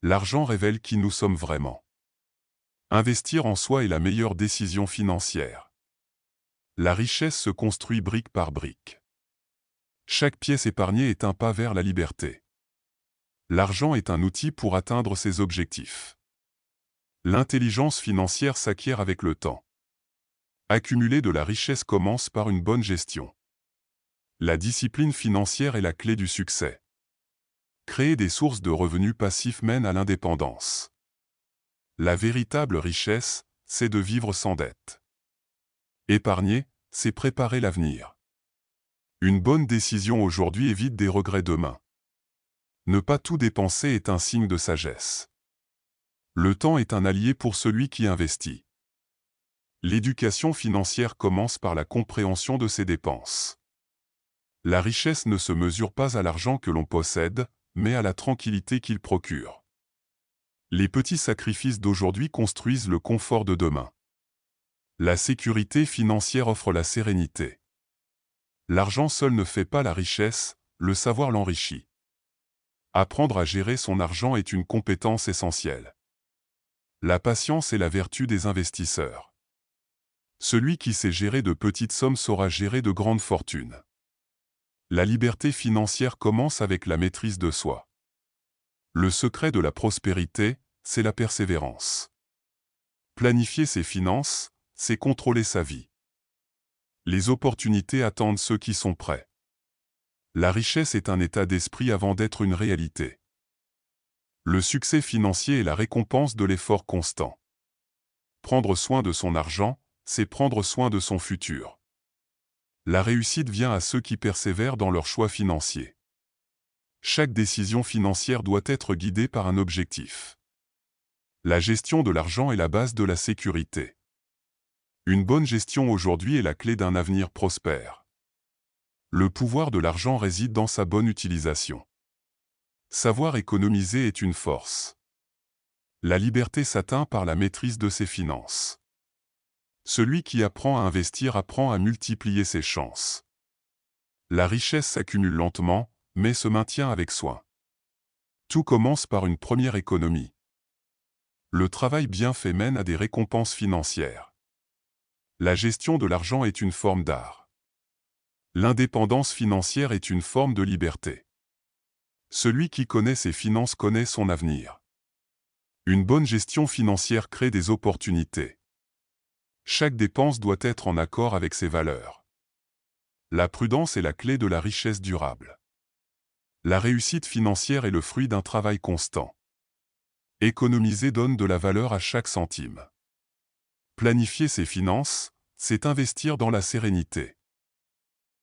L'argent révèle qui nous sommes vraiment. Investir en soi est la meilleure décision financière. La richesse se construit brique par brique. Chaque pièce épargnée est un pas vers la liberté. L'argent est un outil pour atteindre ses objectifs. L'intelligence financière s'acquiert avec le temps. Accumuler de la richesse commence par une bonne gestion. La discipline financière est la clé du succès. Créer des sources de revenus passifs mène à l'indépendance. La véritable richesse, c'est de vivre sans dette. Épargner, c'est préparer l'avenir. Une bonne décision aujourd'hui évite des regrets demain. Ne pas tout dépenser est un signe de sagesse. Le temps est un allié pour celui qui investit. L'éducation financière commence par la compréhension de ses dépenses. La richesse ne se mesure pas à l'argent que l'on possède, mais à la tranquillité qu'il procure. Les petits sacrifices d'aujourd'hui construisent le confort de demain. La sécurité financière offre la sérénité. L'argent seul ne fait pas la richesse, le savoir l'enrichit. Apprendre à gérer son argent est une compétence essentielle. La patience est la vertu des investisseurs. Celui qui sait gérer de petites sommes saura gérer de grandes fortunes. La liberté financière commence avec la maîtrise de soi. Le secret de la prospérité, c'est la persévérance. Planifier ses finances, c'est contrôler sa vie. Les opportunités attendent ceux qui sont prêts. La richesse est un état d'esprit avant d'être une réalité. Le succès financier est la récompense de l'effort constant. Prendre soin de son argent, c'est prendre soin de son futur. La réussite vient à ceux qui persévèrent dans leurs choix financiers. Chaque décision financière doit être guidée par un objectif. La gestion de l'argent est la base de la sécurité. Une bonne gestion aujourd'hui est la clé d'un avenir prospère. Le pouvoir de l'argent réside dans sa bonne utilisation. Savoir économiser est une force. La liberté s'atteint par la maîtrise de ses finances. Celui qui apprend à investir apprend à multiplier ses chances. La richesse s'accumule lentement, mais se maintient avec soin. Tout commence par une première économie. Le travail bien fait mène à des récompenses financières. La gestion de l'argent est une forme d'art. L'indépendance financière est une forme de liberté. Celui qui connaît ses finances connaît son avenir. Une bonne gestion financière crée des opportunités. Chaque dépense doit être en accord avec ses valeurs. La prudence est la clé de la richesse durable. La réussite financière est le fruit d'un travail constant. Économiser donne de la valeur à chaque centime. Planifier ses finances, c'est investir dans la sérénité.